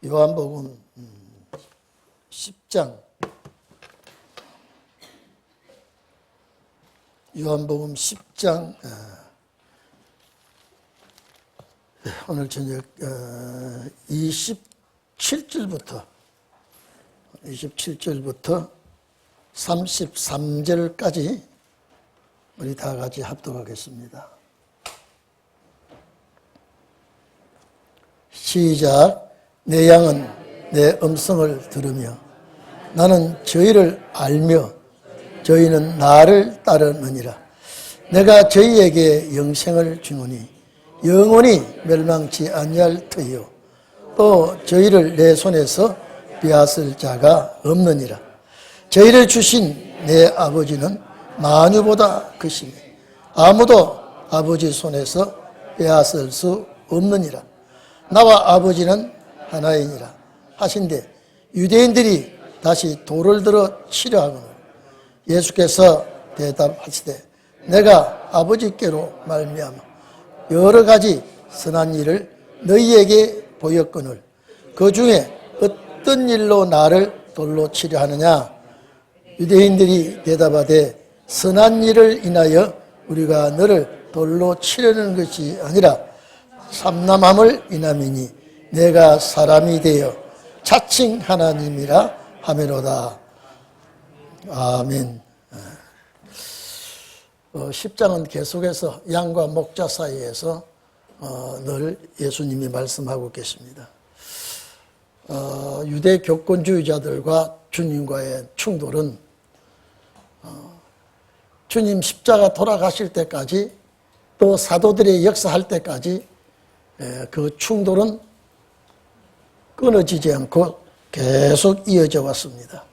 요한복음 10장 요한복음 10장 오늘 저녁 27절부터 33절까지 우리 다 같이 합독하겠습니다. 시작. 내 양은 내 음성을 들으며 나는 저희를 알며 저희는 나를 따르느니라. 내가 저희에게 영생을 주노니 영원히 멸망치 아니할 터이요 또 저희를 내 손에서 빼앗을 자가 없느니라. 저희를 주신 내 아버지는 만유보다 크시니 아무도 아버지 손에서 빼앗을 수 없느니라. 나와 아버지는 하나이니라 하신대 유대인들이 다시 돌을 들어 치려 하거늘 예수께서 대답하시되 내가 아버지께로 말미암아 여러 가지 선한 일을 너희에게 보였거늘 그 중에 어떤 일로 나를 돌로 치려 하느냐. 유대인들이 대답하되 선한 일을 인하여 우리가 너를 돌로 치려는 것이 아니라 삼남함을 인함이니 내가 사람이 되어 자칭 하나님이라 하매로다. 아멘. 10장은 계속해서 양과 목자 사이에서 늘 예수님이 말씀하고 계십니다. 유대 교권주의자들과 주님과의 충돌은 주님 십자가 돌아가실 때까지 또 사도들의 역사할 때까지 그 충돌은 끊어지지 않고 계속 이어져 왔습니다.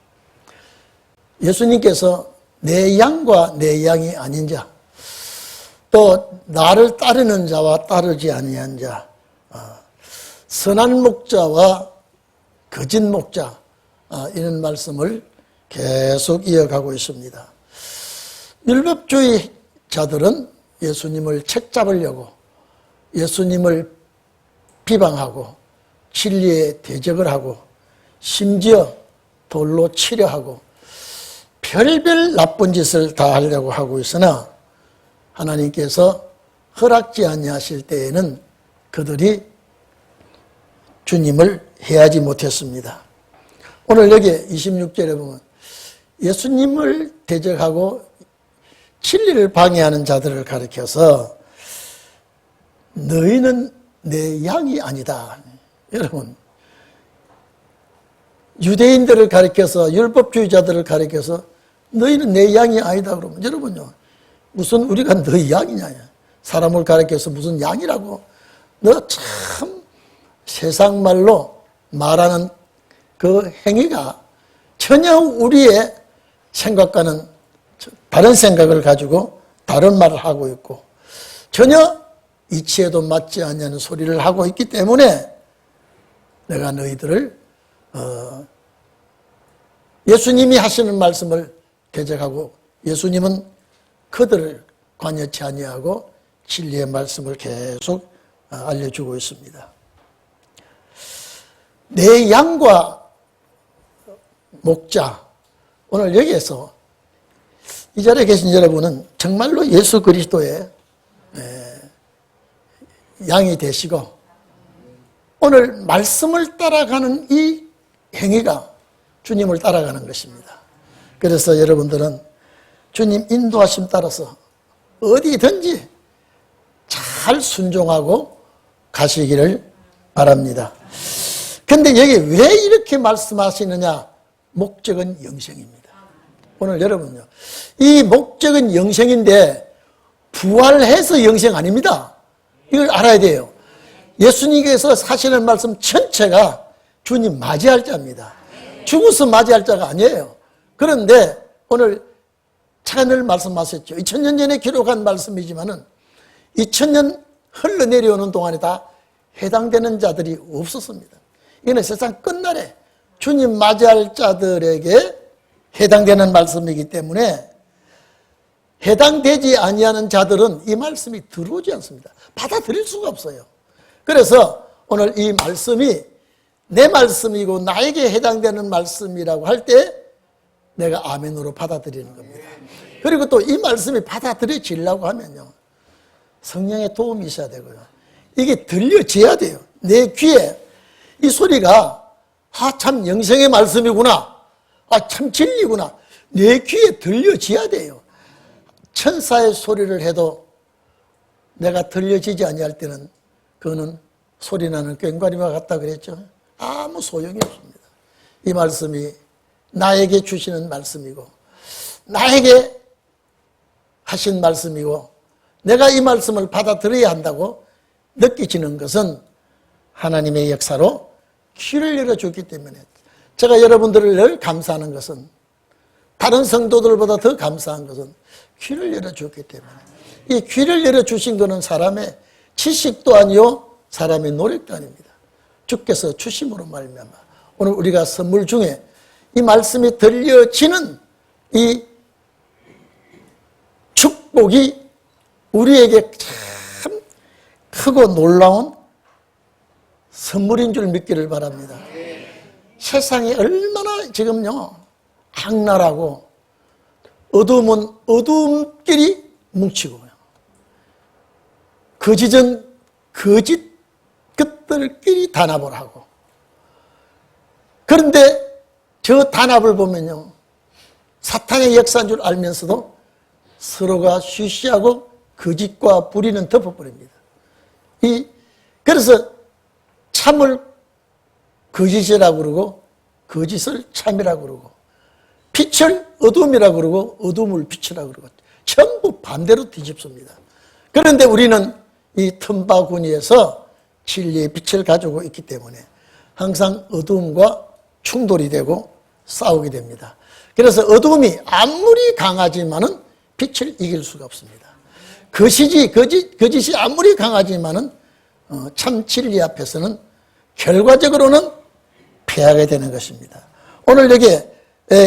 예수님께서 내 양과 내 양이 아닌 자, 또 나를 따르는 자와 따르지 아니한 자, 선한 목자와 거짓 목자, 이런 말씀을 계속 이어가고 있습니다. 율법주의자들은 예수님을 책잡으려고 예수님을 비방하고 진리에 대적을 하고 심지어 돌로 치려 하고 별별 나쁜 짓을 다 하려고 하고 있으나 하나님께서 허락지 아니하실 때에는 그들이 주님을 해하지 못했습니다. 오늘 여기 26절에 보면 예수님을 대적하고 진리를 방해하는 자들을 가리켜서 너희는 내 양이 아니다. 여러분, 유대인들을 가리켜서 율법주의자들을 가리켜서 너희는 내 양이 아니다 그러면 여러분요, 무슨 우리가 너희 양이냐. 사람을 가리켜서 무슨 양이라고. 너 참 세상 말로 말하는 그 행위가 전혀 우리의 생각과는 다른 생각을 가지고 다른 말을 하고 있고 전혀 이치에도 맞지 않는 소리를 하고 있기 때문에 내가 너희들을 예수님이 하시는 말씀을 대적하고 예수님은 그들을 관여치 아니하고 진리의 말씀을 계속 알려주고 있습니다. 내 양과 목자, 오늘 여기에서 이 자리에 계신 여러분은 정말로 예수 그리스도의 양이 되시고 오늘 말씀을 따라가는 이 행위가 주님을 따라가는 것입니다. 그래서 여러분들은 주님 인도하심 따라서 어디든지 잘 순종하고 가시기를 바랍니다. 그런데 여기 왜 이렇게 말씀하시느냐? 목적은 영생입니다. 오늘 여러분요, 이 목적은 영생인데 부활해서 영생 아닙니다. 이걸 알아야 돼요. 예수님께서 하시는 말씀 전체가 주님 맞이할 자입니다. 죽어서 맞이할 자가 아니에요. 그런데 오늘 제가 늘 말씀하셨죠. 2000년 전에 기록한 말씀이지만은 2000년 흘러내려오는 동안에 다 해당되는 자들이 없었습니다. 이거는 세상 끝날에 주님 맞이할 자들에게 해당되는 말씀이기 때문에 해당되지 아니하는 자들은 이 말씀이 들어오지 않습니다. 받아들일 수가 없어요. 그래서 오늘 이 말씀이 내 말씀이고 나에게 해당되는 말씀이라고 할 때 내가 아멘으로 받아들이는 겁니다. 그리고 또 이 말씀이 받아들여지려고 하면요, 성령의 도움이 있어야 되고요, 이게 들려져야 돼요. 내 귀에 이 소리가 참 영생의 말씀이구나, 참 진리구나, 내 귀에 들려져야 돼요. 천사의 소리를 해도 내가 들려지지 아니할 때는 그거는 소리나는 꽹과리와 같다 그랬죠. 아무 소용이 없습니다. 이 말씀이 나에게 주시는 말씀이고 나에게 하신 말씀이고 내가 이 말씀을 받아들여야 한다고 느껴지는 것은 하나님의 역사로 귀를 열어줬기 때문에, 제가 여러분들을 늘 감사하는 것은, 다른 성도들보다 더 감사한 것은 귀를 열어줬기 때문에, 이 귀를 열어주신 것은 사람의 지식도 아니요 사람의 노력도 아닙니다. 주께서 주심으로 말미암아 오늘 우리가 선물 중에 이 말씀이 들려지는 이 축복이 우리에게 참 크고 놀라운 선물인 줄 믿기를 바랍니다. 세상이 얼마나 지금요 악랄하고 어두움은 어두움끼리 뭉치고요, 거짓은 거짓 것들끼리 단합을 하고, 그런데 저 단합을 보면요 사탄의 역사인 줄 알면서도 서로가 쉬쉬하고 거짓과 불의는 덮어버립니다. 그래서 참을 거짓이라고 그러고 거짓을 참이라고 그러고 빛을 어둠이라고 그러고 어둠을 빛이라고 그러고 전부 반대로 뒤집습니다. 그런데 우리는 이 틈바구니에서 진리의 빛을 가지고 있기 때문에 항상 어두움과 충돌이 되고 싸우게 됩니다. 그래서 어두움이 아무리 강하지만은 빛을 이길 수가 없습니다. 거짓이 아무리 강하지만은 참 진리 앞에서는 결과적으로는 패하게 되는 것입니다. 오늘 여기에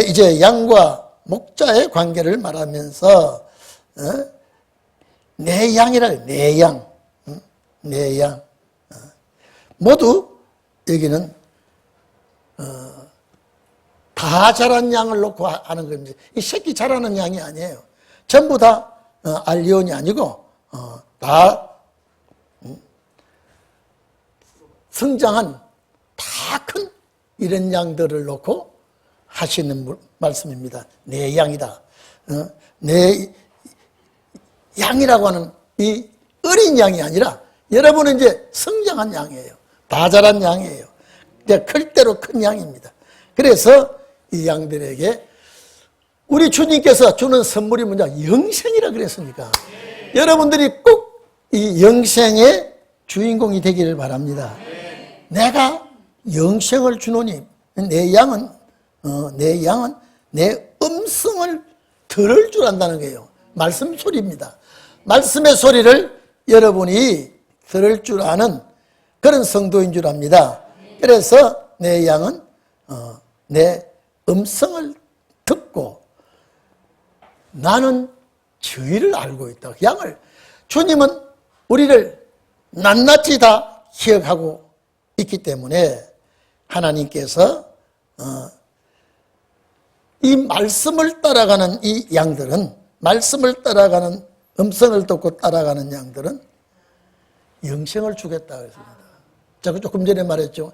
이제 양과 목자의 관계를 말하면서 내 양이라, 내 양, 내 양. 모두 여기는 다 자란 양을 놓고 하는 겁니다. 이 새끼 자라는 양이 아니에요. 전부 다 알리온이 아니고 다 성장한 다 큰 이런 양들을 놓고 하시는 말씀입니다. 내 양이다. 내 양이라고 하는 이 어린 양이 아니라 여러분은 이제 성장한 양이에요. 다 자란 양이에요. 이제 클 대로 큰 양입니다. 그래서 이 양들에게 우리 주님께서 주는 선물이 뭐냐? 영생이라 그랬으니까 여러분들이 꼭 이 영생의 주인공이 되기를 바랍니다. 내가 영생을 주노니 내 양은 내 음성을 들을 줄 안다는 거예요. 말씀 소리입니다. 말씀의 소리를 여러분이 들을 줄 아는 그런 성도인 줄 압니다. 그래서 내 양은 내 음성을 듣고 나는 저희를 알고 있다. 양을, 주님은 우리를 낱낱이 다 기억하고 있기 때문에 하나님께서 이 말씀을 따라가는 이 양들은, 말씀을 따라가는, 음성을 듣고 따라가는 양들은 영생을 주겠다 그랬습니다. 제가 조금 전에 말했죠.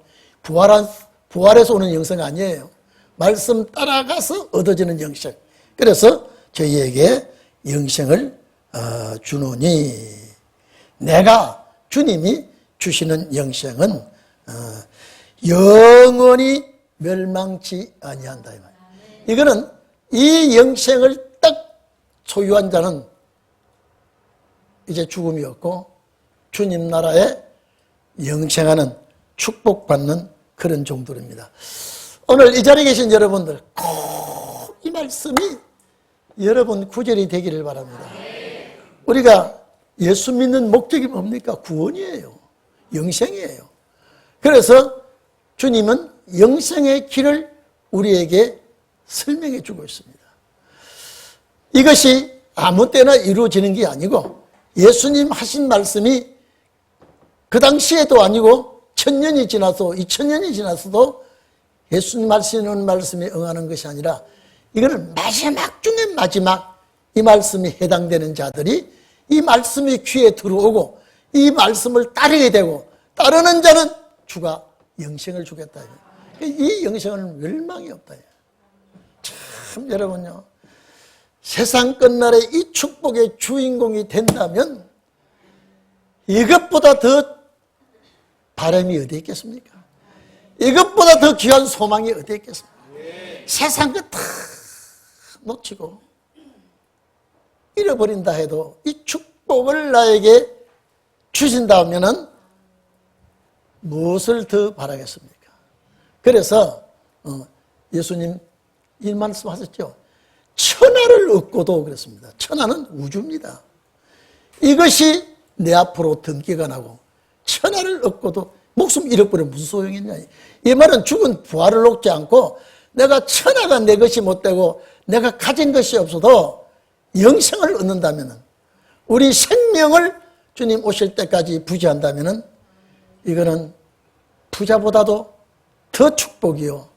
부활에서 오는 영생 아니에요. 말씀 따라가서 얻어지는 영생. 그래서 저희에게 영생을 주노니, 내가, 주님이 주시는 영생은 영원히 멸망치 아니한다. 이거는 이 영생을 딱 소유한 자는 이제 죽음이 없고 주님 나라에 영생하는, 축복받는 그런 종들입니다. 오늘 이 자리에 계신 여러분들 꼭 이 말씀이 여러분 구절이 되기를 바랍니다. 우리가 예수 믿는 목적이 뭡니까? 구원이에요. 영생이에요. 그래서 주님은 영생의 길을 우리에게 설명해 주고 있습니다. 이것이 아무 때나 이루어지는 게 아니고 예수님 하신 말씀이 그 당시에도 아니고 천년이 지나서 2000년이 지나서도 예수님 하시는 말씀에 응하는 것이 아니라 이거는 마지막 중에 마지막 이 말씀이 해당되는 자들이 이 말씀이 귀에 들어오고 이 말씀을 따르게 되고 따르는 자는 주가 영생을 주겠다. 이 영생은 멸망이 없다. 참 여러분요, 세상 끝날에 이 축복의 주인공이 된다면 이것보다 더 바람이 어디 있겠습니까? 이것보다 더 귀한 소망이 어디 있겠습니까? 세상 것 다 놓치고 잃어버린다 해도 이 축복을 나에게 주신다면은 무엇을 더 바라겠습니까? 그래서 예수님 이 말씀하셨죠. 천하를 얻고도 그랬습니다. 천하는 우주입니다. 이것이 내 앞으로 등기가 나고 천하를 얻고도 목숨 잃어버리면 무슨 소용이 있냐. 이 말은 죽은 부활을 놓지 않고 내가 천하가 내 것이 못되고 내가 가진 것이 없어도 영생을 얻는다면, 우리 생명을 주님 오실 때까지 부지한다면 이거는 부자보다도 더 축복이요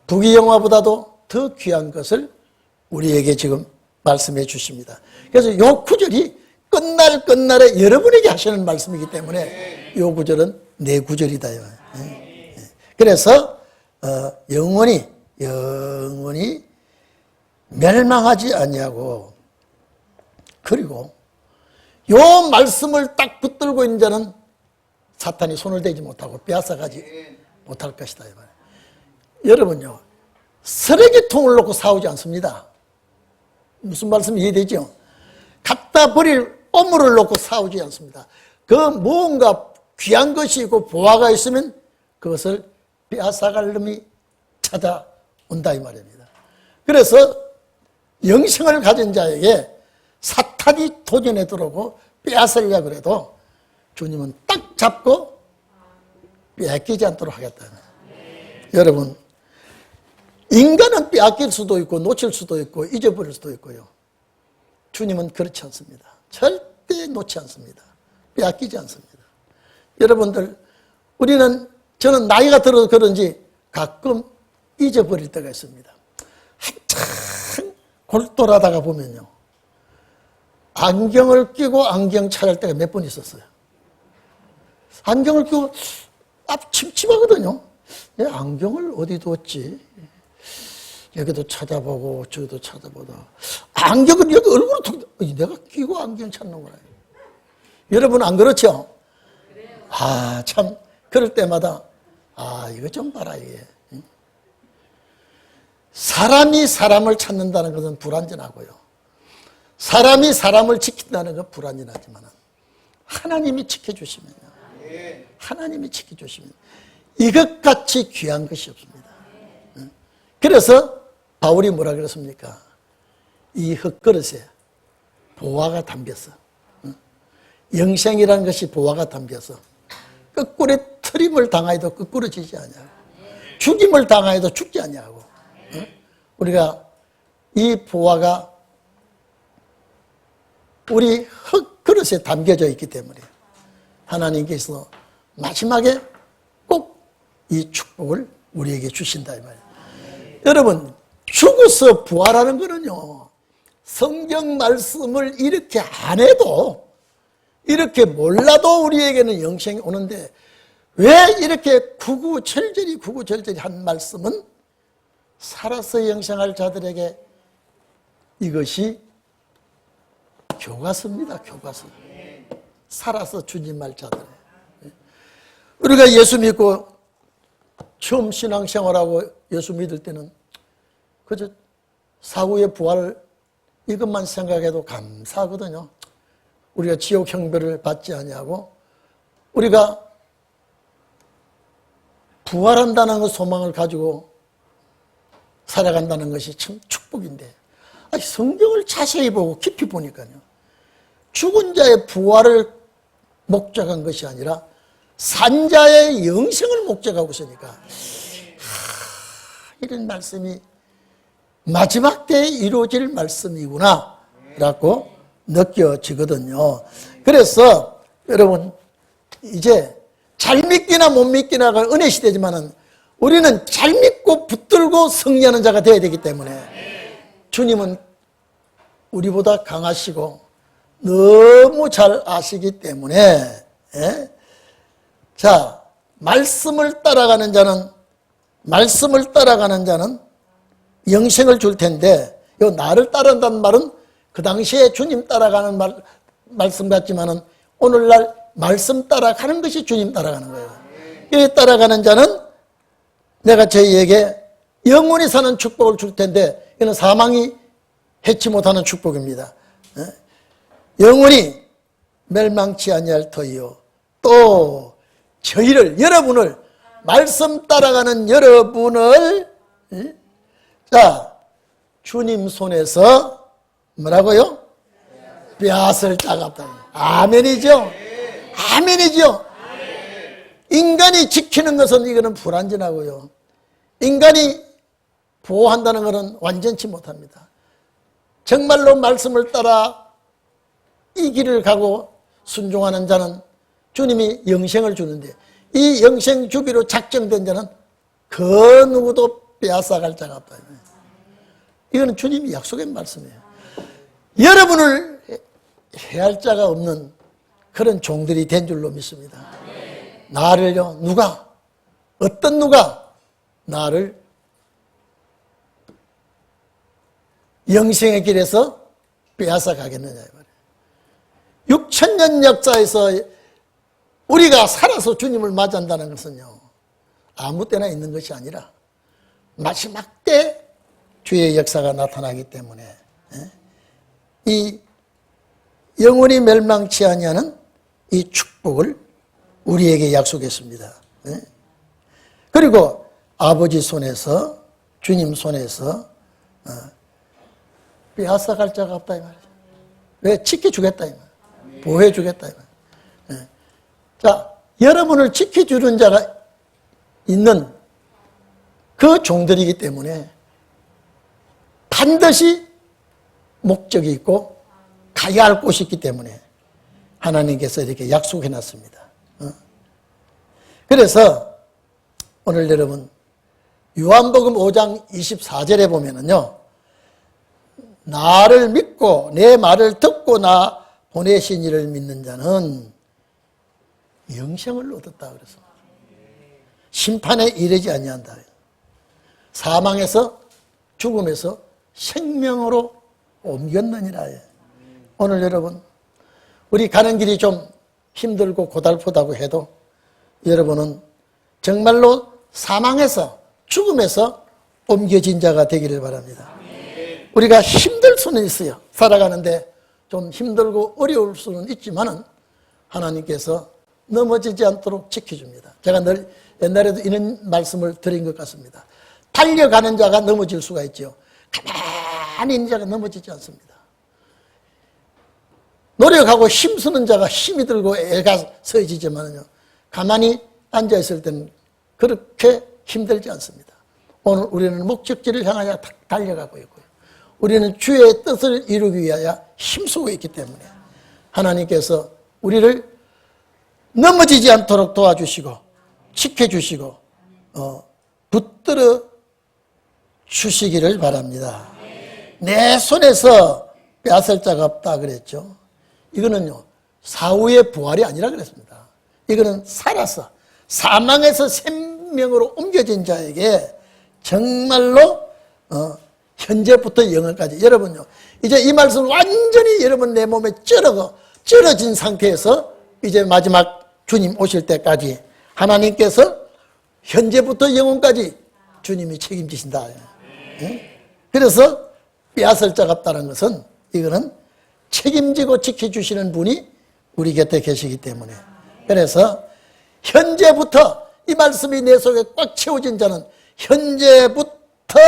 부귀영화보다도 더 귀한 것을 우리에게 지금 말씀해 주십니다. 그래서 이 구절이 끝날에 여러분에게 하시는 말씀이기 때문에 이 구절은 내 구절이다. 그래서 영원히 멸망하지 아니하고, 그리고 이 말씀을 딱 붙들고 있는 자는 사탄이 손을 대지 못하고 빼앗아가지 못할 것이다. 여러분요, 쓰레기통을 놓고 싸우지 않습니다. 무슨 말씀이 이해되죠? 갖다 버릴 오물을 놓고 싸우지 않습니다. 그 무언가 귀한 것이 있고 보화가 있으면 그것을 빼앗아갈 놈이 찾아온다 이 말입니다. 그래서 영생을 가진 자에게 사탄이 도전에 들어오고 빼앗으려고 그래도 주님은 딱 잡고 빼앗기지 않도록 하겠다. 여러분, 인간은 빼앗길 수도 있고 놓칠 수도 있고 잊어버릴 수도 있고요. 주님은 그렇지 않습니다. 절대 놓지 않습니다. 빼앗기지 않습니다. 여러분들, 저는 나이가 들어서 그런지 가끔 잊어버릴 때가 있습니다. 한참 골똘하다가 보면요, 안경을 끼고 안경 찾을 때가 몇 번 있었어요. 안경을 끼고 침침하거든요. 내 안경을 어디 뒀지? 여기도 찾아보고 저기도 찾아보다 안경을 여기 얼굴에 툭, 내가 끼고 안경 찾는구나. 여러분 안 그렇죠? 참 그럴 때마다 이거 좀 봐라 이게. 사람이 사람을 찾는다는 것은 불완전하고요, 사람이 사람을 지킨다는 건 불완전하지만 하나님이 지켜주시면요, 하나님이 지켜주시면 이것같이 귀한 것이 없습니다. 그래서 바울이 뭐라 그랬습니까? 이 흙그릇에 보화가 담겼어. 영생이라는 것이 보화가 담겨서 거꾸로 트림을 당하여도 거꾸로지지 아니하고 죽임을 당하여도 죽지 아니하고, 우리가 이 보화가 우리 흙그릇에 담겨져 있기 때문에 하나님께서 마지막에 꼭 이 축복을 우리에게 주신다 이 말이에요. 여러분, 죽어서 부활하는 거는요, 성경 말씀을 이렇게 안 해도, 이렇게 몰라도 우리에게는 영생이 오는데, 왜 이렇게 구구절절히 한 말씀은 살아서 영생할 자들에게 이것이 교과서입니다. 교과서. 살아서 주님 말 자들. 우리가 예수 믿고 처음 신앙생활하고 예수 믿을 때는 그저 사후의 부활 이것만 생각해도 감사하거든요. 우리가 지옥 형벌을 받지 아니하고 우리가 부활한다는 그 소망을 가지고 살아간다는 것이 참 축복인데, 성경을 자세히 보고 깊이 보니까요, 죽은 자의 부활을 목적한 것이 아니라 산자의 영생을 목적하고 있으니까 이런 말씀이 마지막 때에 이루어질 말씀이구나 라고 느껴지거든요. 그래서 여러분, 이제 잘 믿기나 못 믿기나가 은혜 시대지만은 우리는 잘 믿고 붙들고 승리하는 자가 되어야 되기 때문에 주님은 우리보다 강하시고 너무 잘 아시기 때문에 자, 말씀을 따라가는 자는 영생을 줄 텐데 요 나를 따른다는 말은 그 당시에 주님 따라가는 말씀 같지만은 오늘날 말씀 따라가는 것이 주님 따라가는 거예요. 이 따라가는 자는 내가 저희에게 영원히 사는 축복을 줄 텐데 이는 사망이 해치 못하는 축복입니다. 영원히 멸망치 아니할 터이요 또 저희를 여러분을 말씀 따라가는 여러분을 자 주님 손에서 뭐라고요? 빼앗을 자가 없다. 아멘이죠? 아멘이죠? 인간이 지키는 것은 이거는 불완전하고요. 인간이 보호한다는 것은 완전치 못합니다. 정말로 말씀을 따라 이 길을 가고 순종하는 자는 주님이 영생을 주는데 이 영생 주기로 작정된 자는 그 누구도 빼앗아갈 자가 없다. 이거는 주님이 약속한 말씀이에요. 여러분을 해할 자가 없는 그런 종들이 된 줄로 믿습니다. 나를요, 어떤 누가 나를 영생의 길에서 빼앗아 가겠느냐. 6,000년 역사에서 우리가 살아서 주님을 맞이한다는 것은요, 아무 때나 있는 것이 아니라 마지막 때 주의 역사가 나타나기 때문에 이 영원히 멸망치 아니하는 이 축복을 우리에게 약속했습니다. 그리고 아버지 손에서 주님 손에서 빼앗아갈 자가 없다 이 말이죠. 왜? 지켜주겠다 이 말, 보호해주겠다 이 말. 자, 여러분을 지켜주는 자가 있는 그 종들이기 때문에 반드시 목적이 있고 가야 할 곳이 있기 때문에 하나님께서 이렇게 약속해 놨습니다. 그래서 오늘 여러분 요한복음 5장 24절에 보면은요, 나를 믿고 내 말을 듣고 나 보내신 이를 믿는 자는 영생을 얻었다 그랬습니다. 심판에 이르지 아니한다. 사망에서 죽음에서 생명으로 옮겼느니라. 오늘 여러분 우리 가는 길이 좀 힘들고 고달프다고 해도 여러분은 정말로 사망에서 죽음에서 옮겨진 자가 되기를 바랍니다. 우리가 힘들 수는 있어요. 살아가는데 좀 힘들고 어려울 수는 있지만은 하나님께서 넘어지지 않도록 지켜줍니다. 제가 늘 옛날에도 이런 말씀을 드린 것 같습니다. 달려가는 자가 넘어질 수가 있죠. 가만히 있는 자가 넘어지지 않습니다. 노력하고 힘쓰는 자가 힘이 들고 애가 서해지지만요, 가만히 앉아있을 때는 그렇게 힘들지 않습니다. 오늘 우리는 목적지를 향하여 달려가고 있고요. 우리는 주의 뜻을 이루기 위하여 힘쓰고 있기 때문에 하나님께서 우리를 넘어지지 않도록 도와주시고 지켜주시고 붙들어 주시기를 바랍니다. 내 손에서 빼앗을 자가 없다 그랬죠. 이거는요, 사후의 부활이 아니라 그랬습니다. 이거는 살아서 사망에서 생명으로 옮겨진 자에게 정말로 현재부터 영원까지. 여러분요, 이제 이 말씀 완전히 여러분 내 몸에 쩔어진 상태에서 이제 마지막 주님 오실 때까지 하나님께서 현재부터 영원까지 주님이 책임지신다. 그래서 빼앗을 자가 없다는 것은 이거는 책임지고 지켜주시는 분이 우리 곁에 계시기 때문에, 그래서 현재부터 이 말씀이 내 속에 꽉 채워진 자는 현재부터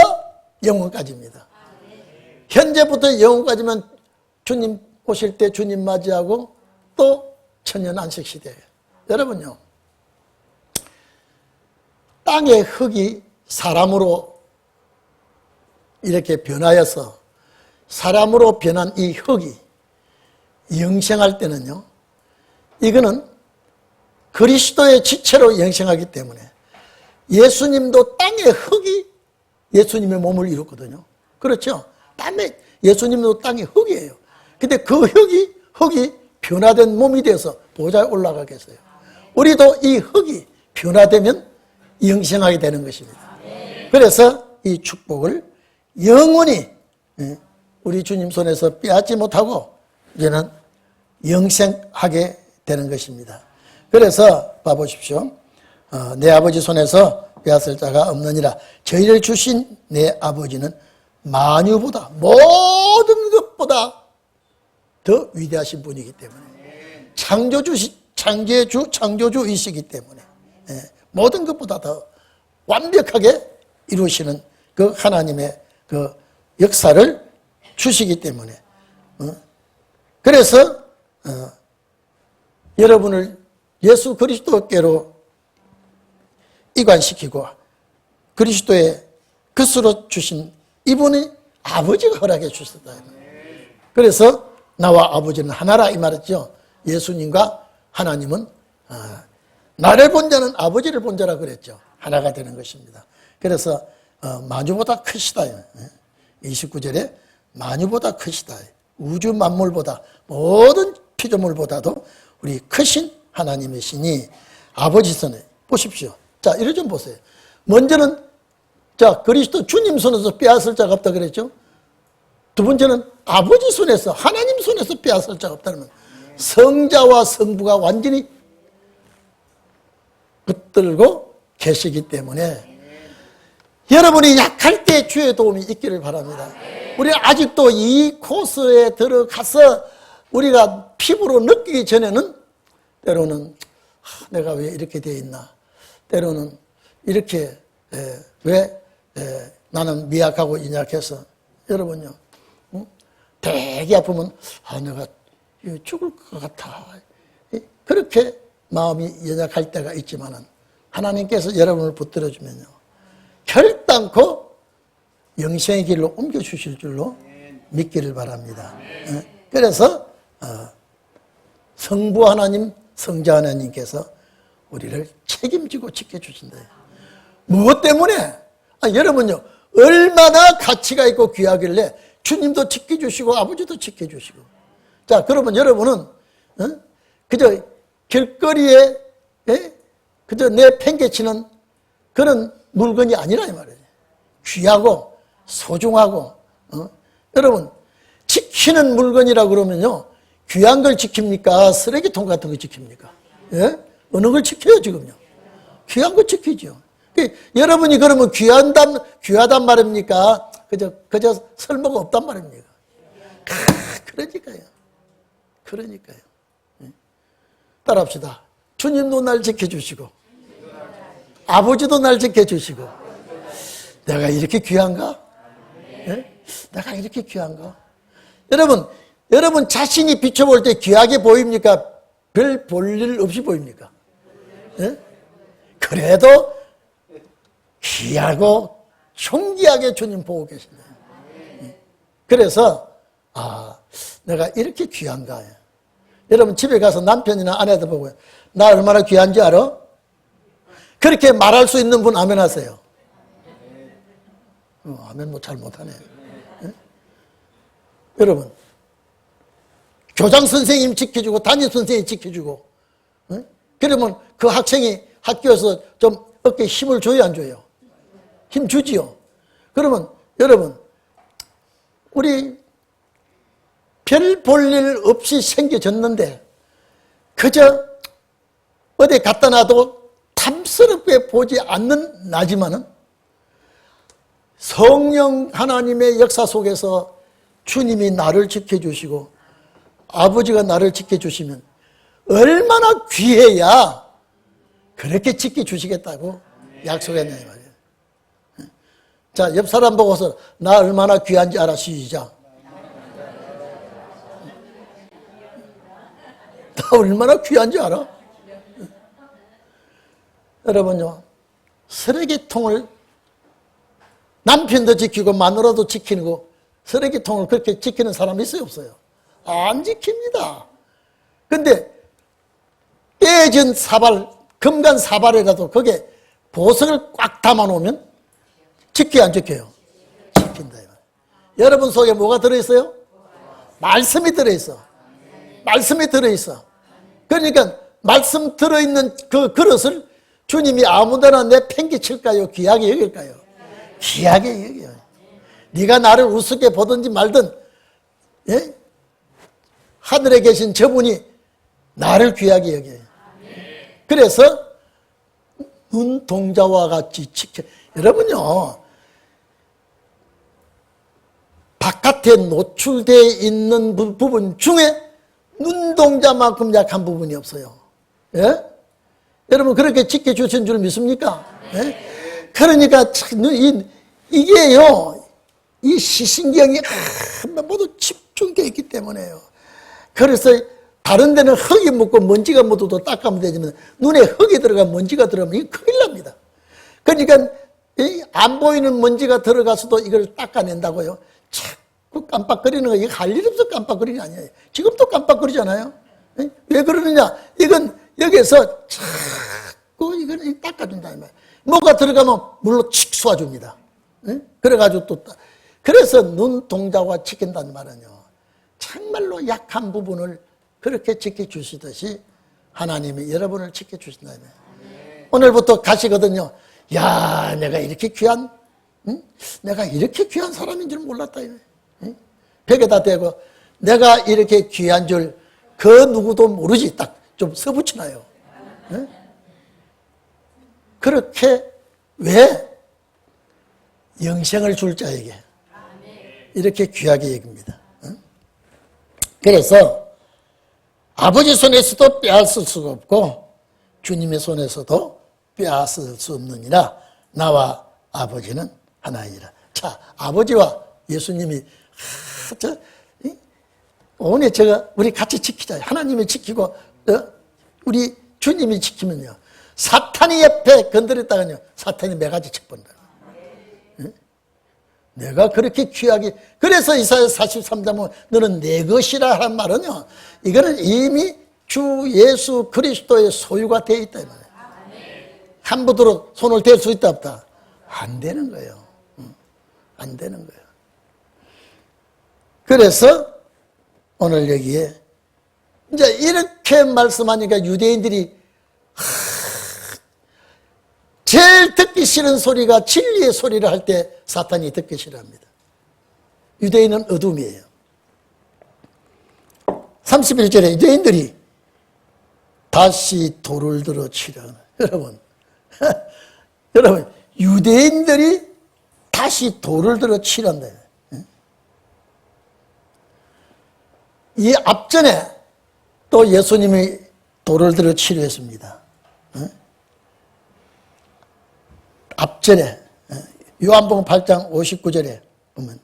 영원까지입니다. 현재부터 영원까지면 주님 오실 때 주님 맞이하고 또 천년 안식 시대예요. 여러분요, 땅의 흙이 사람으로 이렇게 변하여서 사람으로 변한 이 흙이 영생할 때는요, 이거는 그리스도의 지체로 영생하기 때문에 예수님도 땅의 흙이 예수님의 몸을 이뤘거든요. 그렇죠? 땅에 예수님도 땅의 흙이에요. 근데 그 흙이 변화된 몸이 돼서 보좌에 올라가겠어요. 우리도 이 흙이 변화되면 영생하게 되는 것입니다. 그래서 이 축복을 영원히 우리 주님 손에서 빼앗지 못하고 이제는 영생하게 되는 것입니다. 그래서 봐보십시오. 내 아버지 손에서 빼앗을 자가 없느니라. 저희를 주신 내 아버지는 만유보다 모든 것보다 더 위대하신 분이기 때문에 창조주이시기 때문에 모든 것보다 더 완벽하게 이루시는 그 하나님의 그 역사를 주시기 때문에 그래서 여러분을 예수 그리스도께로 이관시키고 그리스도의 것으로 주신 이분이 아버지가 허락해 주셨다. 그래서 나와 아버지는 하나라 이 말이죠. 예수님과 하나님은 나를 본 자는 아버지를 본 자라 그랬죠. 하나가 되는 것입니다. 그래서 만유보다 크시다. 29절에 만유보다 크시다. 우주 만물보다 모든 피조물보다도 우리 크신 하나님이시니 아버지 손에 보십시오. 자, 이래 좀 보세요. 먼저는 자, 그리스도 주님 손에서 빼앗을 자가 없다 그랬죠. 두 번째는 아버지 손에서 하나님 손에서 빼앗을 자가 없다면 성자와 성부가 완전히 붙들고 계시기 때문에 여러분이 약할 때 주의 도움이 있기를 바랍니다. 우리 아직도 이 코스에 들어가서 우리가 피부로 느끼기 전에는 때로는 내가 왜 이렇게 되어 있나, 때로는 이렇게 왜 나는 미약하고 인약해서 여러분요 되게 아프면 내가 죽을 것 같아 그렇게 마음이 연약할 때가 있지만은 하나님께서 여러분을 붙들어주면요 결단코 영생의 길로 옮겨주실 줄로 믿기를 바랍니다. 그래서 성부 하나님, 성자 하나님께서 우리를 책임지고 지켜주신다. 무엇 때문에? 여러분요 얼마나 가치가 있고 귀하길래 주님도 지켜주시고 아버지도 지켜주시고. 자, 그러면 여러분은 그저 길거리에 그저 내팽개치는 그런 물건이 아니라 이 말이에요. 귀하고 소중하고 여러분 지키는 물건이라고 그러면요 귀한 걸 지킵니까? 쓰레기통 같은 거 지킵니까? 예? 어느 걸 지켜요 지금요? 귀한 거 지키죠. 여러분이 그러면 귀하단 말입니까? 그저 설모가 없단 말입니까? 그러니까요. 따라합시다. 주님도 날 지켜주시고 아버지도 날 지켜주시고 내가 이렇게 귀한가? 예? 내가 이렇게 귀한가? 여러분 자신이 비춰볼 때 귀하게 보입니까? 별 볼일 없이 보입니까? 예? 그래도 귀하고 존귀하게 주님 보고 계신다. 그래서 내가 이렇게 귀한가? 여러분 집에 가서 남편이나 아내들 보고 나 얼마나 귀한지 알아? 그렇게 말할 수 있는 분 아멘 하세요. 아멘 잘 못하네. 여러분 교장 선생님 지켜주고 담임 선생님 지켜주고 그러면 그 학생이 학교에서 좀 어깨에 힘을 줘야 안 줘요? 힘 주지요. 그러면 여러분 우리 별 볼 일 없이 생겨졌는데 그저 어디 갖다 놔도 탐스럽게 보지 않는 나지만은 성령 하나님의 역사 속에서 주님이 나를 지켜주시고 아버지가 나를 지켜주시면 얼마나 귀해야 그렇게 지켜주시겠다고 약속했냐 이 말이에요. 자, 옆 사람 보고서 나 얼마나 귀한지 알아. 시작. 나 얼마나 귀한지 알아? 여러분요 쓰레기통을 남편도 지키고 마누라도 지키고 쓰레기통을 그렇게 지키는 사람이 있어요 없어요? 안 지킵니다. 근데 깨진 사발, 금간 사발이라도 거기에 보석을 꽉 담아 놓으면 지켜요, 안 지켜요? 지킨다. 여러분 속에 뭐가 들어있어요? 말씀이 들어있어. 말씀이 들어있어. 그러니까 말씀 들어있는 그 그릇을 주님이 아무데나 내팽개칠까요? 귀하게 여길까요? 귀하게 여겨요. 네가 나를 우습게 보든지 말든, 예? 하늘에 계신 저분이 나를 귀하게 여겨요. 그래서 눈동자와 같이 지켜. 여러분요, 바깥에 노출되어 있는 부분 중에 눈동자만큼 약한 부분이 없어요. 예? 여러분 그렇게 지켜주신 줄 믿습니까? 예? 그러니까 이게요, 이 시신경이 모두 집중되어 있기 때문에요. 그래서 다른 데는 흙이 묻고 먼지가 묻어도 닦으면 되지만 눈에 흙이 들어가면 먼지가 들어가면 이게 큰일 납니다. 그러니까 안 보이는 먼지가 들어가서도 이걸 닦아낸다고요. 자꾸 깜빡거리는 거, 이거 할 일 없어 깜빡거리는 게 아니에요. 지금도 깜빡거리잖아요. 왜 그러느냐? 이건 여기서 자꾸 이걸 닦아준다. 뭐가 들어가면 물로 칙 쏘아줍니다. 그래가지고 또 그래서 눈동자와 지킨다는 말은요, 정말로 약한 부분을 그렇게 지켜주시듯이 하나님이 여러분을 지켜주신다. 오늘부터 가시거든요. 야, 내가 이렇게 귀한, 내가 이렇게 귀한 사람인 줄 몰랐다. 벽에다 대고 내가 이렇게 귀한 줄 그 누구도 모르지. 딱 좀 써붙이나요. 그렇게 왜 영생을 줄 자에게 이렇게 귀하게 여깁니다. 그래서 아버지 손에서도 빼앗을 수가 없고 주님의 손에서도 빼앗을 수 없느니라. 나와 아버지는 하나이라. 자, 아버지와 예수님이 오늘 우리 같이 지키자. 하나님이 지키고 우리 주님이 지키면요, 사탄이 옆에 건드렸다가요, 사탄이 매가지 척본다. 내가 그렇게 귀하게, 그래서 이사야 43장 보면 너는 내 것이라 하는 말은요, 이거는 이미 주 예수 그리스도의 소유가 되어 있다 이 말이에요. 함부로 손을 댈 수 있다 없다? 안 되는 거예요. 안 되는 거예요. 그래서 오늘 여기에 이제 이렇게 말씀하니까 유대인들이 제일 듣기 싫은 소리가 진리의 소리를 할 때 사탄이 듣기 싫어합니다. 유대인은 어둠이에요. 31절에 유대인들이 다시 돌을 들어 치려. 여러분 유대인들이 다시 돌을 들어 치란다. 이 앞전에 또 예수님이 돌을 들어 치려 했습니다. 앞전에 요한복음 8장 59절에 보면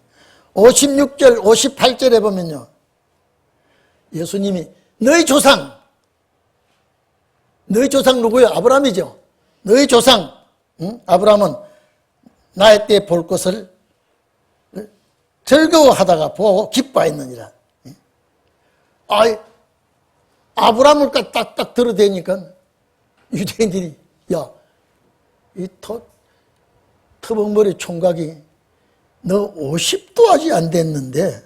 56절 58절에 보면요, 예수님이 너희 조상 누구예요? 아브라함이죠. 너희 조상 아브라함은 나의 때 볼 것을 즐거워하다가 보고 기뻐했느니라. 아브라함을 딱딱 들어대니까 유대인들이 야, 이 터벅머리 총각이 너 50도 아직 안 됐는데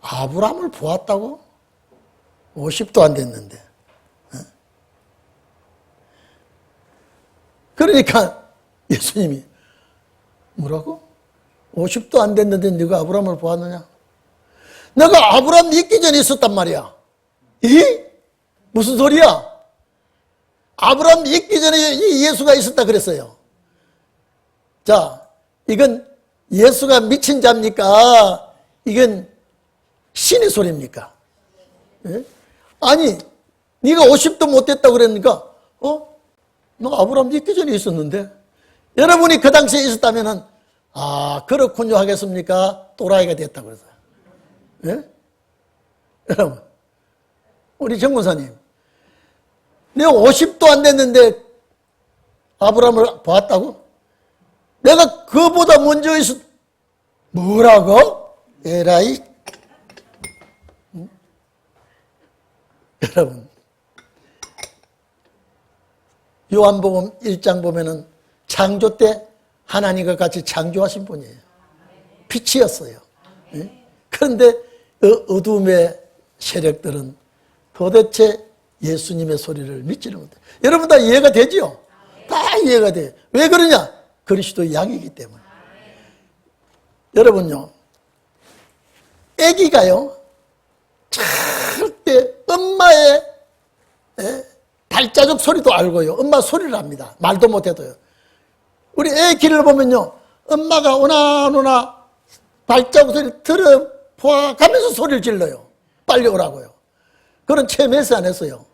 아브라함을 보았다고? 50도 안 됐는데. 그러니까 예수님이 뭐라고? 50도 안 됐는데 네가 아브라함을 보았느냐? 내가 아브라함 믿기 전에 있었단 말이야. 이? 무슨 소리야? 아브라함 믿기 전에 이 예수가 있었다 그랬어요. 자, 이건 예수가 미친 자입니까? 이건 신의 소리입니까? 예? 아니, 네가 50도 못 됐다고 그랬으니까 너 아브라함 믿기 전에 있었는데, 여러분이 그 당시에 있었다면은 그렇군요 하겠습니까? 또라이가 됐다고 그랬어요. 예? 여러분, 우리 정문사님, 내가 50도 안 됐는데 아브라함을 보았다고? 내가 그보다 먼저 뭐라고? 에라이. 여러분, 요한복음 1장 보면은 창조 때 하나님과 같이 창조하신 분이에요. 빛이었어요. 그런데 그 어둠의 세력들은 도대체 예수님의 소리를 믿지를 못해요. 여러분 다 이해가 되죠? 다 이해가 돼요. 왜 그러냐? 그리스도의 양이기 때문에. 여러분요, 아기가요, 절대 엄마의 발자국 소리도 알고요. 엄마 소리를 합니다. 말도 못해도요. 우리 애 길을 보면요, 엄마가 오나 발자국 소리 들어보아 가면서 소리를 질러요. 빨리 오라고요. 그런 체면에서 안 했어요.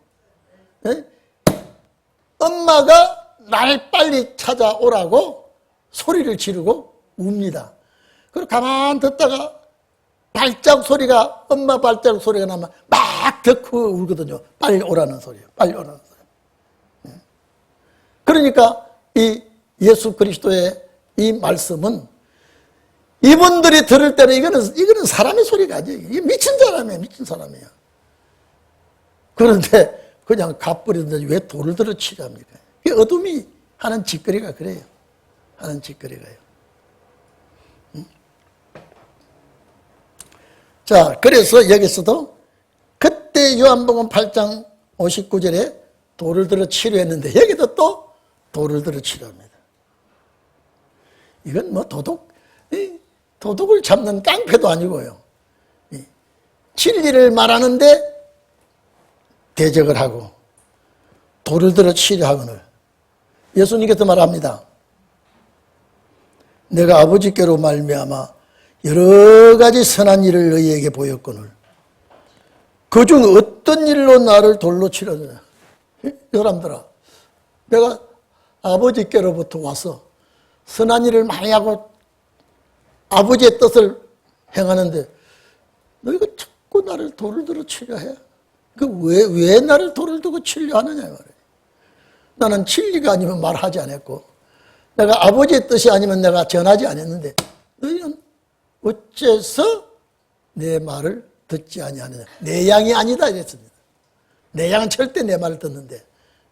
엄마가 날 빨리 찾아오라고 소리를 지르고 웁니다. 그리고 가만 듣다가 발자국 소리가, 엄마 발자국 소리가 나면 막 덕후 울거든요. 빨리 오라는 소리예요. 빨리 오라는 소리. 그러니까 이 예수 그리스도의 이 말씀은 이분들이 들을 때는 이거는 사람의 소리가 아니에요. 이게 미친 사람이에요. 미친 사람이에요. 그런데 그냥 갚으려는데 왜 돌을 들어 치려 합니까? 어둠이 하는 짓거리가 그래요. 하는 짓거리가요. 자, 그래서 여기서도 그때 요한복음 8장 59절에 돌을 들어 치료했는데 여기도 또 돌을 들어 치료합니다. 이건 뭐 도둑을 잡는 깡패도 아니고요. 진리를 말하는데 대적을 하고 돌을 들어 치료하거늘 예수님께서 말합니다. 내가 아버지께로 말미암아 여러 가지 선한 일을 너희에게 보였거늘 그중 어떤 일로 나를 돌로 치려느냐. 여러분들아, 내가 아버지께로부터 와서 선한 일을 많이 하고 아버지의 뜻을 행하는데 너희가 자꾸 나를 돌을 들어 치려 해. 왜 나를 돌을 두고 치려 하느냐 말이에요. 나는 진리가 아니면 말하지 않았고 내가 아버지의 뜻이 아니면 내가 전하지 않았는데 너희는 어째서 내 말을 듣지 아니하느냐. 내 양이 아니다 이랬습니다. 내 양은 절대 내 말을 듣는데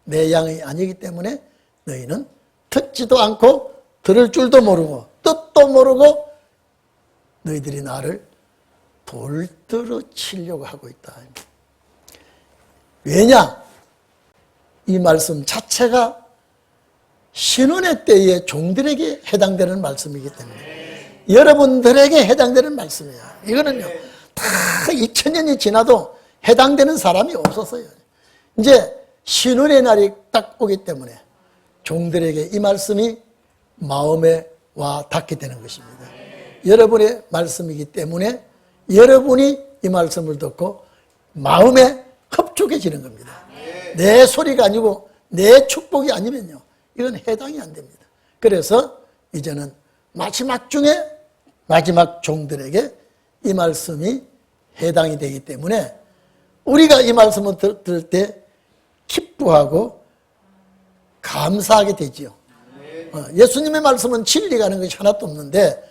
내 양이 아니기 때문에 너희는 듣지도 않고 들을 줄도 모르고 뜻도 모르고 너희들이 나를 돌들어 치려고 하고 있다. 왜냐? 이 말씀 자체가 신혼의 때의 종들에게 해당되는 말씀이기 때문에 여러분들에게 해당되는 말씀이에요. 이거는요, 다 2000년이 지나도 해당되는 사람이 없었어요. 이제 신혼의 날이 딱 오기 때문에 종들에게 이 말씀이 마음에 와 닿게 되는 것입니다. 여러분의 말씀이기 때문에 여러분이 이 말씀을 듣고 마음에 흡족해지는 겁니다. 내 소리가 아니고 내 축복이 아니면요, 이건 해당이 안 됩니다. 그래서 이제는 마지막 중에 마지막 종들에게 이 말씀이 해당이 되기 때문에 우리가 이 말씀을 들을 때 기뻐하고 감사하게 되지요. 예수님의 말씀은 진리가 하는 것이 하나도 없는데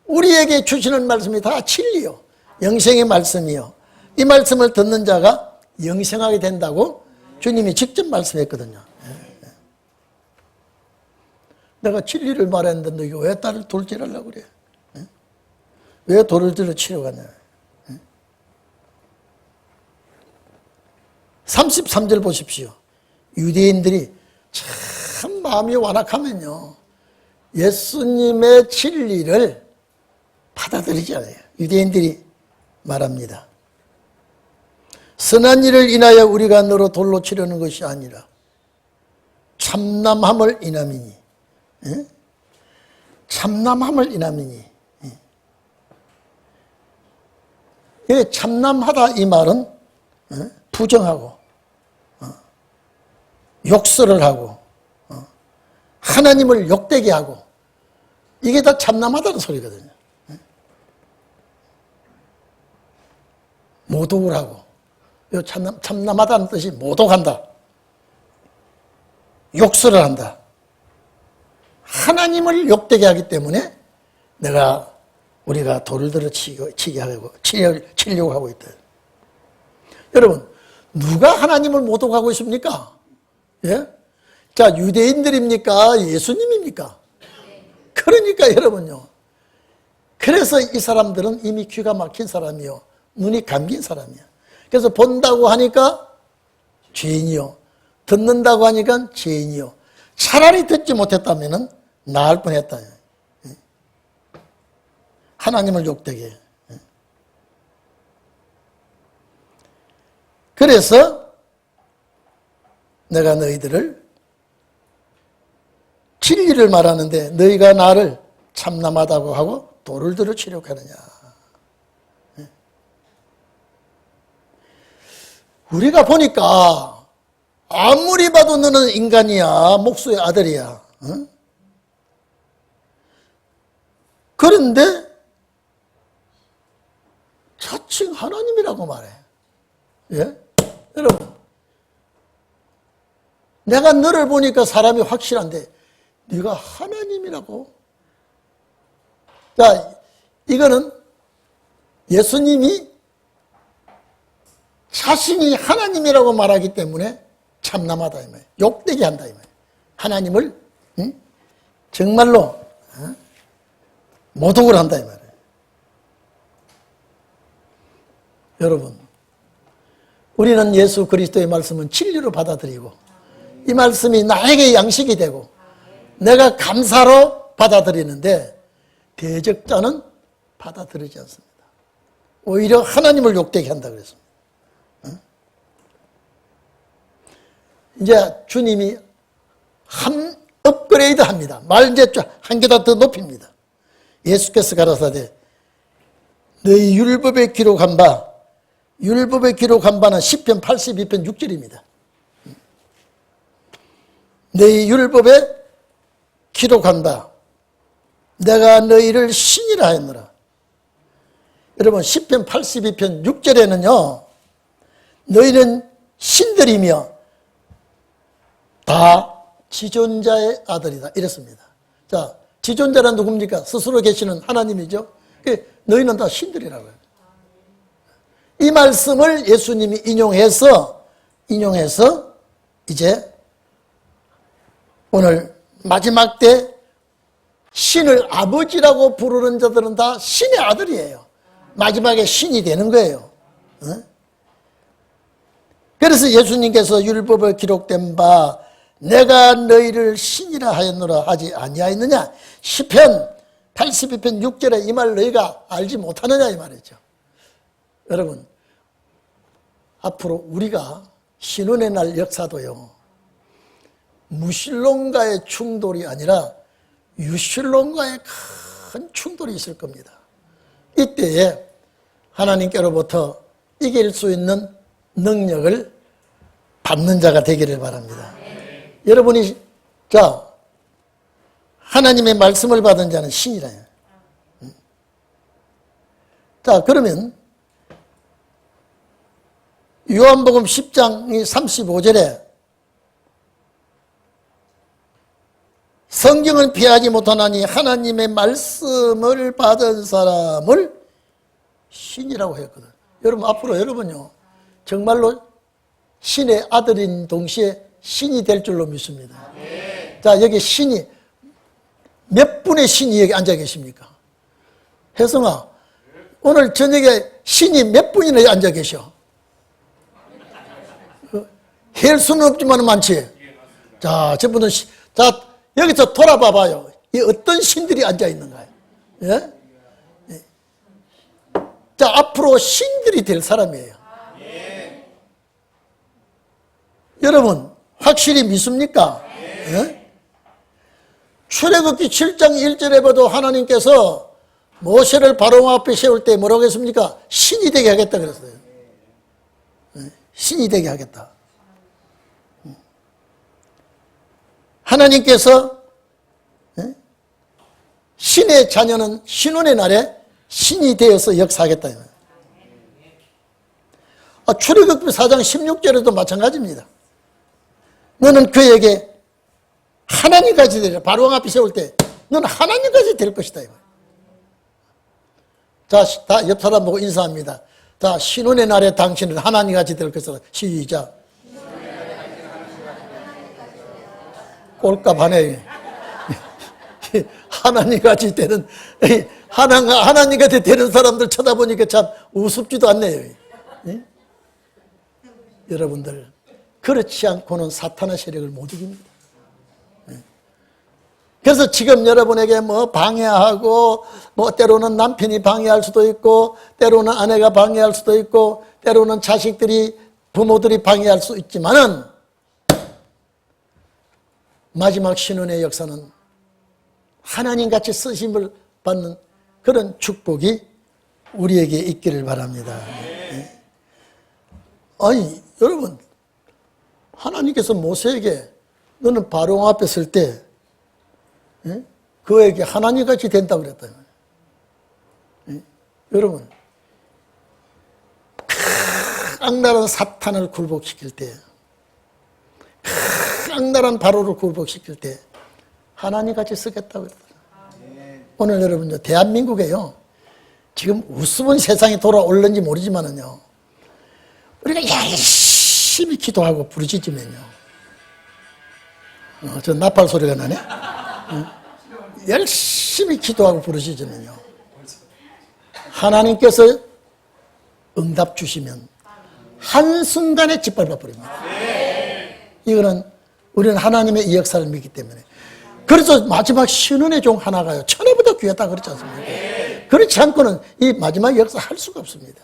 우리에게 주시는 말씀이 다 진리요, 영생의 말씀이요. 이 말씀을 듣는 자가 영생하게 된다고 주님이 직접 말씀했거든요. 내가 진리를 말했는데 너희가 왜 나를 돌질하려고 그래? 왜 돌을 들어 치려고 하냐? 33절 보십시오. 유대인들이 참 마음이 완악하면요, 예수님의 진리를 받아들이지 않아요. 유대인들이 말합니다. 선한 일을 인하여 우리가 너로 돌로 치려는 것이 아니라 참남함을 인함이니. 참남함을 인함이니. 참남하다 이 말은 부정하고 욕설을 하고 하나님을 욕되게 하고 이게 다 참남하다는 소리거든요. 모독을 하고, 참남하다는 뜻이 모독한다, 욕설을 한다, 하나님을 욕되게 하기 때문에 우리가 돌을 들어 치게 하고 치려고 하고 있다. 여러분, 누가 하나님을 모독하고 있습니까? 예? 자, 유대인들입니까? 예수님입니까? 그러니까 여러분요. 그래서 이 사람들은 이미 귀가 막힌 사람이요. 눈이 감긴 사람이야. 그래서 본다고 하니까 죄인이요. 듣는다고 하니까 죄인이요. 차라리 듣지 못했다면 나을 뻔했다. 하나님을 욕되게. 그래서 내가 너희들을 진리를 말하는데 너희가 나를 참남하다고 하고 돌을 들어 치려하느냐. 우리가 보니까 아무리 봐도 너는 인간이야. 목수의 아들이야. 그런데 자칭 하나님이라고 말해. 예? 여러분, 내가 너를 보니까 사람이 확실한데 네가 하나님이라고? 자, 이거는 예수님이 자신이 하나님이라고 말하기 때문에 참남하다 이 말이에요. 욕되게 한다 이 말이에요. 하나님을 정말로 모독을 한다 이 말이에요. 여러분, 우리는 예수 그리스도의 말씀은 진리로 받아들이고 이 말씀이 나에게 양식이 되고 내가 감사로 받아들이는데 대적자는 받아들이지 않습니다. 오히려 하나님을 욕되게 한다 그랬습니다. 이제 주님이 한 업그레이드 합니다. 말 이제 한 계단 더 높입니다. 예수께서 가라사대 너희 율법에 기록한 바, 율법에 기록한 바는 시편 82편 6절입니다. 너희 율법에 기록한 바 내가 너희를 신이라 하였노라. 여러분 시편 82편 6절에는요 너희는 신들이며 다 지존자의 아들이다 이랬습니다. 자, 지존자란 누굽니까? 스스로 계시는 하나님이죠. 너희는 다 신들이라고요. 이 말씀을 예수님이 인용해서 이제 오늘 마지막 때 신을 아버지라고 부르는 자들은 다 신의 아들이에요. 마지막에 신이 되는 거예요. 그래서 예수님께서 율법에 기록된 바 내가 너희를 신이라 하였노라 하지 아니하였느냐. 시편 82편 6절에 이 말 너희가 알지 못하느냐 이 말이죠. 여러분, 앞으로 우리가 신혼의 날 역사도요 무신론과의 충돌이 아니라 유신론과의 큰 충돌이 있을 겁니다. 이때에 하나님께로부터 이길 수 있는 능력을 받는 자가 되기를 바랍니다. 여러분이 자 하나님의 말씀을 받은 자는 신이라요. 자, 그러면 요한복음 10장 35절에 성경을 피하지 못하나니 하나님의 말씀을 받은 사람을 신이라고 했거든. 여러분, 앞으로 여러분요 정말로 신의 아들인 동시에 신이 될 줄로 믿습니다. 자, 여기 신이 몇 분의 신이 여기 앉아 계십니까? 혜성아, 오늘 저녁에 신이 몇 분이나 앉아 계셔? 헬 수는 없지만 많지. 자, 저분은 자 여기서 돌아봐 봐요. 이 어떤 신들이 앉아 있는가요? 예? 예. 자, 앞으로 신들이 될 사람이에요. 여러분, 확실히 믿습니까? 예? 출애굽기 7장 1절에 봐도 하나님께서 모세를 바로 앞에 세울 때 뭐라고 했습니까? 신이 되게 하겠다 그랬어요. 예? 신이 되게 하겠다. 하나님께서 신의 자녀는 신혼의 날에 신이 되어서 역사하겠다. 출애굽기 4장 16절에도 마찬가지입니다. 너는 그에게 하나님까지 되리라. 바로왕 앞에 세울 때 너는 하나님까지 될 것이다. 자, 다 옆 사람 보고 인사합니다. 자, 신혼의 날에 당신은 하나님까지 될 것이다. 시작. 꼴값 하네. 하나님같이 되는, 하나님같이 되는 사람들 쳐다보니까 참 우습지도 않네요. 예? 여러분들, 그렇지 않고는 사탄의 세력을 못 이깁니다. 예? 그래서 지금 여러분에게 뭐 방해하고, 뭐 때로는 남편이 방해할 수도 있고, 때로는 아내가 방해할 수도 있고, 때로는 자식들이, 부모들이 방해할 수 있지만은, 마지막 신혼의 역사는 하나님같이 쓰심을 받는 그런 축복이 우리에게 있기를 바랍니다. 네. 아니 여러분, 하나님께서 모세에게 너는 바로 앞에 설 때 그에게 하나님같이 된다고 그랬다. 여러분, 악랄한 사탄을 굴복시킬 때, 악랄한 바로를 굴복시킬 때 하나님같이 쓰겠다고 그랬더라. 오늘 여러분요, 대한민국에요, 지금 우스운 세상이 돌아올는지 모르지만은요, 우리가 열심히 기도하고 부르짖으면요, 저 나팔 소리가 나네. 열심히 기도하고 부르짖으면요, 하나님께서 응답 주시면 한순간에 짓밟아 버립니다. 이거는 우리는 하나님의 이 역사를 믿기 때문에. 그래서 마지막 신혼의 종 하나가요, 천혜보다 귀하다 그렇지 않습니까? 그렇지 않고는 이 마지막 역사 할 수가 없습니다.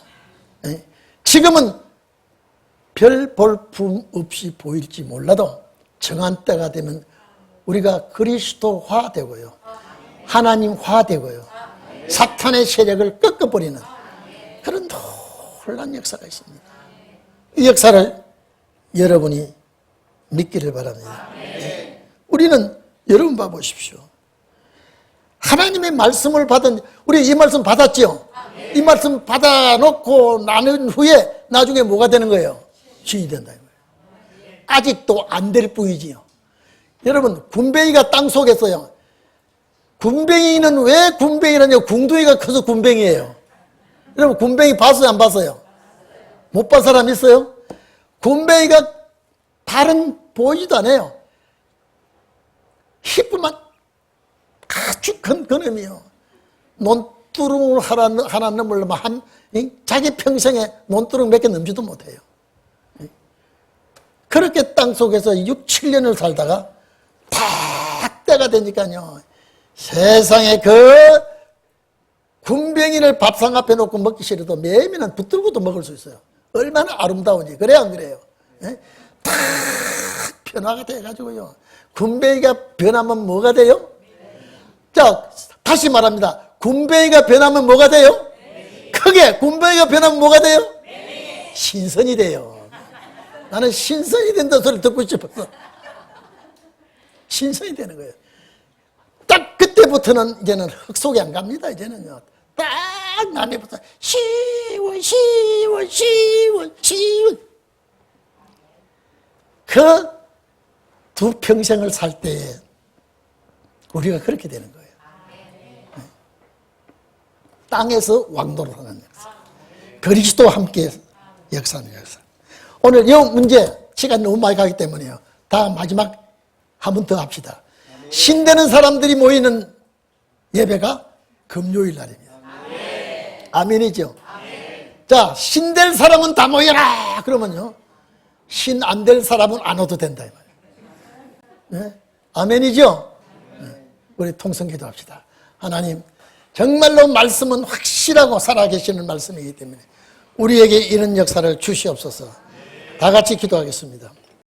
지금은 별 볼품 없이 보일지 몰라도 정한 때가 되면 우리가 그리스도화 되고요, 하나님화 되고요, 사탄의 세력을 꺾어버리는 그런 놀라운 역사가 있습니다. 이 역사를 여러분이 믿기를 바랍니다. 우리는 여러분 봐보십시오. 하나님의 말씀을 받은, 우리 이 말씀 받았죠? 이 말씀 받아놓고 나는 후에 나중에 뭐가 되는 거예요? 신이 된다. 아직도 안 될 뿐이지요. 여러분, 군뱅이가 땅 속에서요, 군뱅이는 왜 군뱅이라냐고, 궁둥이가 커서 군뱅이에요. 여러분, 군뱅이 봤어요, 안 봤어요? 못 본 사람 있어요? 군뱅이가 발은 보이지도 않아요. 희뿌만 아주 큰 그놈이요, 논두렁을 하나 넘으려면 자기 평생에 논두렁 몇 개 넘지도 못해요. 그렇게 땅속에서 6, 7년을 살다가 딱 때가 되니까요, 세상에 그 군뱅이를 밥상 앞에 놓고 먹기 싫어도 매미는 붙들고도 먹을 수 있어요. 얼마나 아름다운지. 그래요, 안 그래요? 딱 변화가 돼가지고요, 군뱅이가 변하면 뭐가 돼요? 자, 다시 말합니다. 군뱅이가 변하면 뭐가 돼요? 크게 군뱅이가 변하면 뭐가 돼요? 신선이 돼요. 나는 신선이 된다는 소리를 듣고 싶었어. 신선이 되는 거예요. 딱 그때부터는 이제는 흙 속에 안 갑니다. 이제는요, 딱 남해부터 시원 그 두 평생을 살 때에 우리가 그렇게 되는 거예요. 땅에서 왕도를 하는 역사, 그리스도와 함께 역사하는 역사. 오늘 이 문제 시간 너무 많이 가기 때문에요, 다 마지막 한 번 더 합시다. 신되는 사람들이 모이는 예배가 금요일 날입니다. 아멘이죠? 자, 신될 사람은 다 모여라 그러면요, 신 안 될 사람은 안 와도 된다 이 말이에요. 네? 아멘이죠? 네. 우리 통성기도 합시다. 하나님, 정말로 말씀은 확실하고 살아계시는 말씀이기 때문에 우리에게 이런 역사를 주시옵소서. 다 같이 기도하겠습니다.